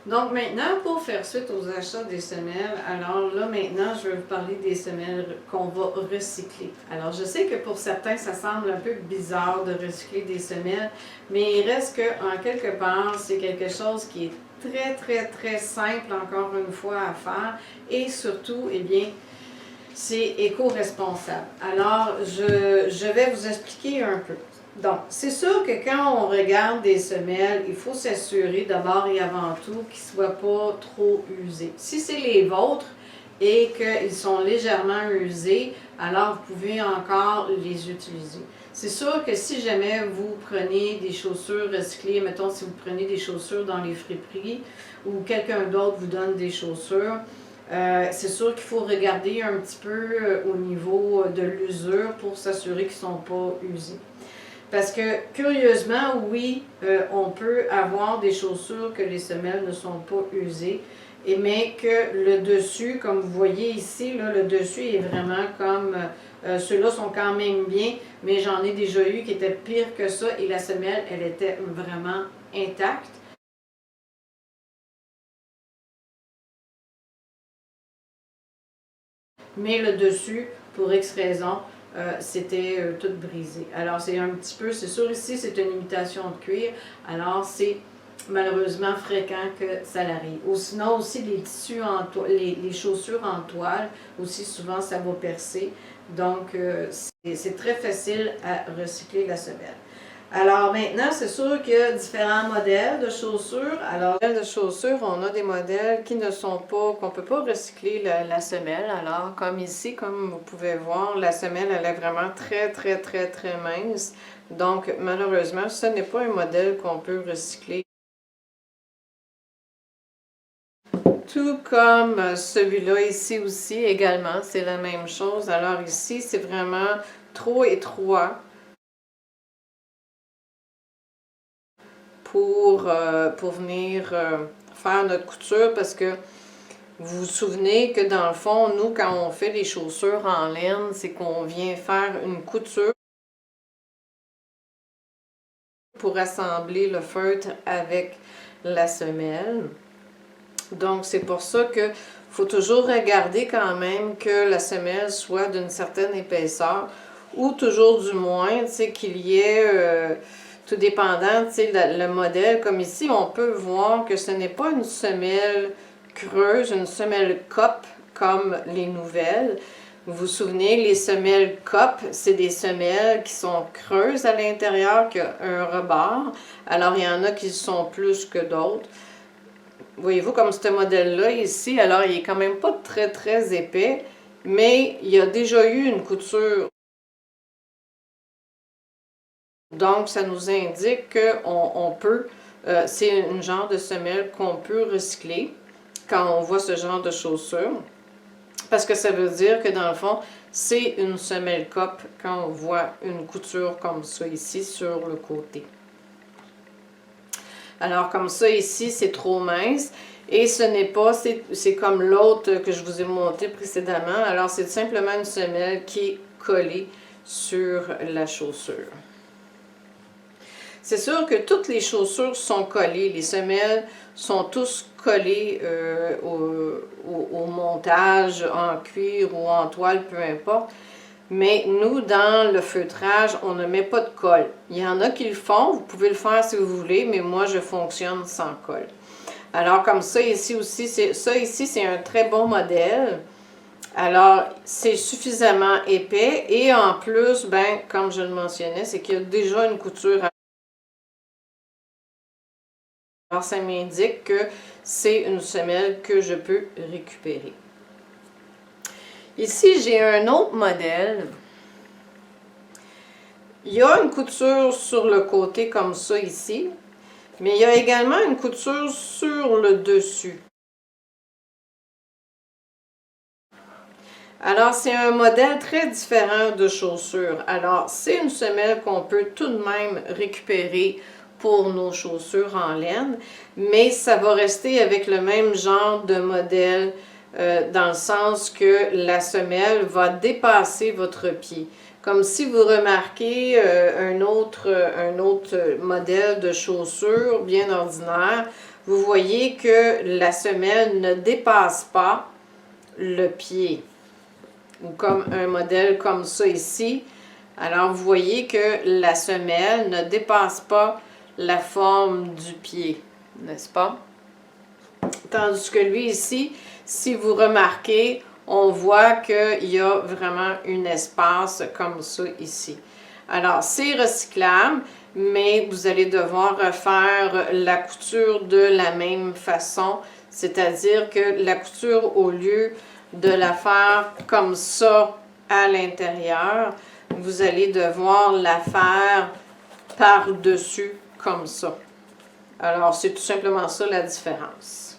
Donc maintenant, pour faire suite aux achats des semelles, alors là maintenant, je vais vous parler des semelles qu'on va recycler. Alors je sais que pour certains, ça semble un peu bizarre de recycler des semelles, mais il reste qu'en quelque part, c'est quelque chose qui est très simple encore une fois à faire et surtout, eh bien, c'est éco-responsable. Alors, je vais vous expliquer un peu. Donc, c'est sûr que quand on regarde des semelles, il faut s'assurer d'abord et avant tout qu'ils ne soient pas trop usés. Si c'est les vôtres et qu'ils sont légèrement usés, alors vous pouvez encore les utiliser. C'est sûr que si jamais vous prenez des chaussures recyclées, mettons si vous prenez des chaussures dans les friperies ou quelqu'un d'autre vous donne des chaussures, c'est sûr qu'il faut regarder un petit peu au niveau de l'usure pour s'assurer qu'ils ne sont pas usés. Parce que, curieusement, oui, on peut avoir des chaussures que les semelles ne sont pas usées, mais que le dessus, comme vous voyez ici, là, le dessus est vraiment comme... ceux-là sont quand même bien, mais j'en ai déjà eu qui étaient pires que ça et la semelle, elle était vraiment intacte. Mais le dessus, pour X raison, c'était tout brisé. Alors c'est un petit peu, c'est sûr ici c'est une imitation de cuir, alors c'est malheureusement fréquent que ça l'arrive. Ou sinon aussi les tissus en toile, les chaussures en toile, aussi souvent ça va percer. Donc c'est très facile à recycler la semelle. Alors maintenant, c'est sûr qu'il y a différents modèles de chaussures. Alors, de chaussures, on a des modèles qui ne sont pas, qu'on ne peut pas recycler la semelle. Alors, comme ici, comme vous pouvez voir, la semelle, elle est vraiment très mince. Donc, malheureusement, ce n'est pas un modèle qu'on peut recycler. Tout comme celui-là ici aussi également, c'est la même chose. Alors ici, c'est vraiment trop étroit pour venir faire notre couture parce que vous vous souvenez que dans le fond, nous, quand on fait des chaussures en laine, c'est qu'on vient faire une couture pour assembler le feutre avec la semelle. Donc, c'est pour ça qu'il faut toujours regarder quand même que la semelle soit d'une certaine épaisseur ou toujours du moins, tu sais, qu'il y ait, tout dépendant, tu sais, le modèle. Comme ici, on peut voir que ce n'est pas une semelle creuse, une semelle cope comme les nouvelles. Vous vous souvenez, les semelles cope, c'est des semelles qui sont creuses à l'intérieur, qui ont un rebord. Alors, il y en a qui sont plus que d'autres. Voyez-vous, comme ce modèle-là ici, alors il est quand même pas très épais, mais il y a déjà eu une couture. Donc, ça nous indique qu'on peut, c'est une genre de semelle qu'on peut recycler quand on voit ce genre de chaussures. Parce que ça veut dire que dans le fond, c'est une semelle cope quand on voit une couture comme ça ici sur le côté. Alors comme ça ici, c'est trop mince. Et ce n'est pas, c'est comme l'autre que je vous ai montré précédemment. Alors c'est simplement une semelle qui est collée sur la chaussure. C'est sûr que toutes les chaussures sont collées. Les semelles sont tous collées au montage en cuir ou en toile, peu importe. Mais nous, dans le feutrage, on ne met pas de colle. Il y en a qui le font, vous pouvez le faire si vous voulez, mais moi, je fonctionne sans colle. Alors, comme ça, ici aussi, c'est un très bon modèle. Alors, c'est suffisamment épais et en plus, ben, comme je le mentionnais, c'est qu'il y a déjà une couture. Alors, ça m'indique que c'est une semelle que je peux récupérer. Ici, j'ai un autre modèle. Il y a une couture sur le côté comme ça ici, mais il y a également une couture sur le dessus. Alors, c'est un modèle très différent de chaussures. Alors, c'est une semelle qu'on peut tout de même récupérer pour nos chaussures en laine, mais ça va rester avec le même genre de modèle dans le sens que la semelle va dépasser votre pied. Comme si vous remarquez un autre modèle de chaussure bien ordinaire, vous voyez que la semelle ne dépasse pas le pied. Ou comme un modèle comme ça ici. Alors, vous voyez que la semelle ne dépasse pas la forme du pied, n'est-ce pas? Tandis que lui ici, si vous remarquez, on voit qu'il y a vraiment un espace comme ça ici. Alors, c'est recyclable, mais vous allez devoir refaire la couture de la même façon, c'est-à-dire que la couture, au lieu de la faire comme ça à l'intérieur, vous allez devoir la faire par-dessus comme ça. Alors, c'est tout simplement ça la différence.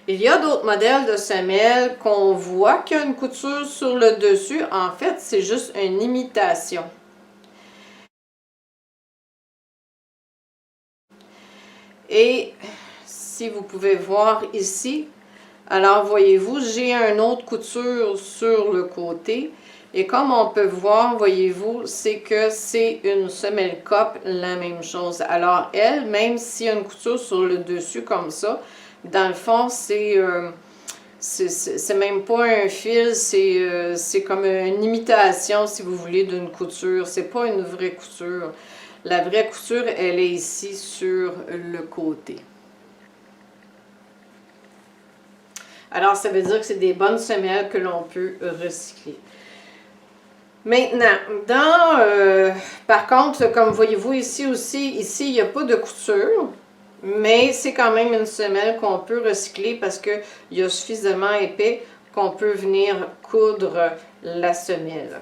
Il y a d'autres modèles de semelles qu'on voit qu'il y a une couture sur le dessus. En fait, c'est juste une imitation. Et si vous pouvez voir ici, alors voyez-vous, j'ai une autre couture sur le côté. Et comme on peut voir, voyez-vous, c'est que c'est une semelle cope, la même chose. Alors elle, même s'il y a une couture sur le dessus comme ça, dans le fond, c'est même pas un fil, c'est comme une imitation, si vous voulez, d'une couture. C'est pas une vraie couture. La vraie couture, elle est ici sur le côté. Alors, ça veut dire que c'est des bonnes semelles que l'on peut recycler. Maintenant, par contre, comme voyez-vous ici aussi, ici, il n'y a pas de couture. Mais c'est quand même une semelle qu'on peut recycler parce qu'il y a suffisamment épais qu'on peut venir coudre la semelle.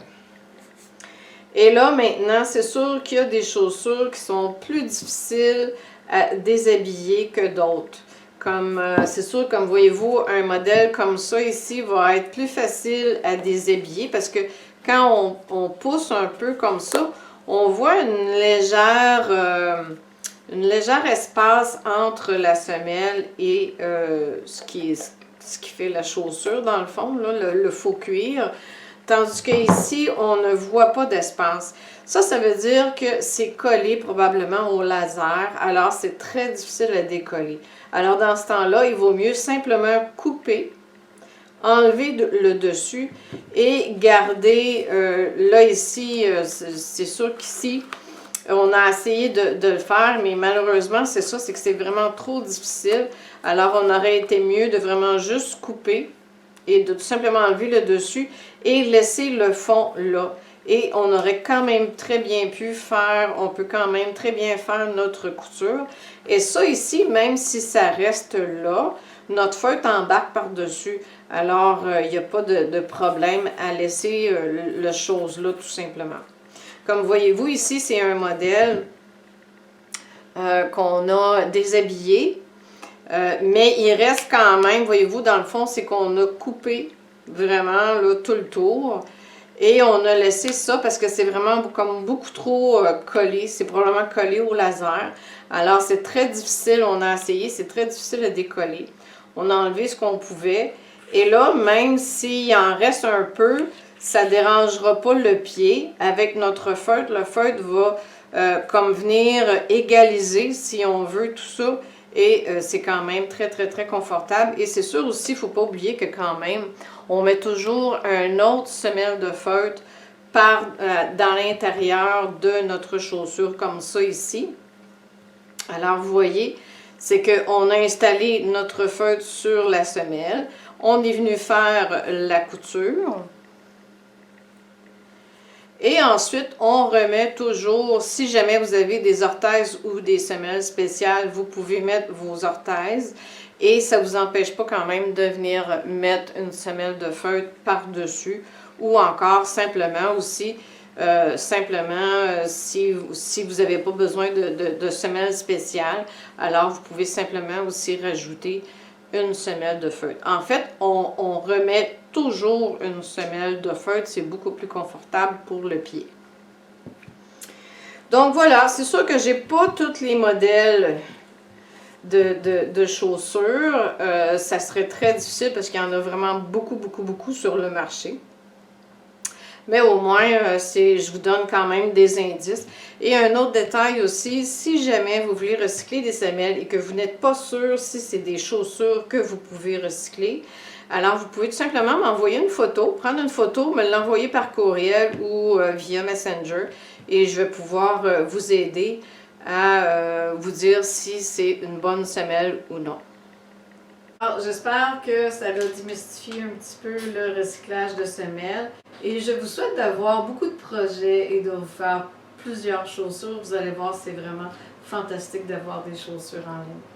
Et là, maintenant, c'est sûr qu'il y a des chaussures qui sont plus difficiles à déshabiller que d'autres. Comme c'est sûr, comme voyez-vous, un modèle comme ça ici va être plus facile à déshabiller parce que quand on pousse un peu comme ça, on voit une légère espace entre la semelle et ce qui fait la chaussure, dans le fond, là, le faux cuir. Tandis qu'ici, on ne voit pas d'espace. Ça veut dire que c'est collé probablement au laser, alors c'est très difficile à décoller. Alors dans ce temps-là, il vaut mieux simplement couper, enlever le dessus et garder, là ici, c'est sûr qu'ici, on a essayé de le faire, mais malheureusement, c'est ça, c'est que c'est vraiment trop difficile. Alors on aurait été mieux de vraiment juste couper et de tout simplement enlever le dessus et laisser le fond là. Et on aurait quand même très bien pu faire, on peut quand même très bien faire notre couture. Et ça ici, même si ça reste là, notre feutre embarque par-dessus. Alors, il n'y a pas de problème à laisser la chose là, tout simplement. Comme voyez-vous ici, c'est un modèle qu'on a déshabillé. Mais il reste quand même, voyez-vous, dans le fond, c'est qu'on a coupé vraiment là, tout le tour. Et on a laissé ça parce que c'est vraiment comme beaucoup trop collé. C'est probablement collé au laser. Alors, c'est très difficile. On a essayé. C'est très difficile à décoller. On a enlevé ce qu'on pouvait. Et là, même s'il en reste un peu, ça ne dérangera pas le pied. Avec notre feutre, le feutre va comme venir égaliser, si on veut, tout ça. Et c'est quand même très, très, très confortable. Et c'est sûr aussi, il ne faut pas oublier que quand même, on met toujours un autre semelle de feutre dans l'intérieur de notre chaussure, comme ça ici. Alors, vous voyez, c'est qu'on a installé notre feutre sur la semelle. On est venu faire la couture. Et ensuite, on remet toujours, si jamais vous avez des orthèses ou des semelles spéciales, vous pouvez mettre vos orthèses et ça ne vous empêche pas quand même de venir mettre une semelle de feutre par-dessus ou encore simplement aussi, si vous n'avez pas besoin de semelles spéciales, alors vous pouvez simplement aussi rajouter une semelle de feutre. En fait, on remet toujours une semelle de feutre, c'est beaucoup plus confortable pour le pied. Donc voilà, c'est sûr que j'ai pas tous les modèles de chaussures. Ça serait très difficile parce qu'il y en a vraiment beaucoup, beaucoup, beaucoup sur le marché. Mais au moins, je vous donne quand même des indices. Et un autre détail aussi, si jamais vous voulez recycler des semelles et que vous n'êtes pas sûr si c'est des chaussures que vous pouvez recycler, alors vous pouvez tout simplement m'envoyer une photo, prendre une photo, me l'envoyer par courriel ou via Messenger et je vais pouvoir vous aider à vous dire si c'est une bonne semelle ou non. Alors, j'espère que ça va démystifier un petit peu le recyclage de semelles et je vous souhaite d'avoir beaucoup de projets et de vous faire plusieurs chaussures. Vous allez voir, c'est vraiment fantastique d'avoir des chaussures en ligne.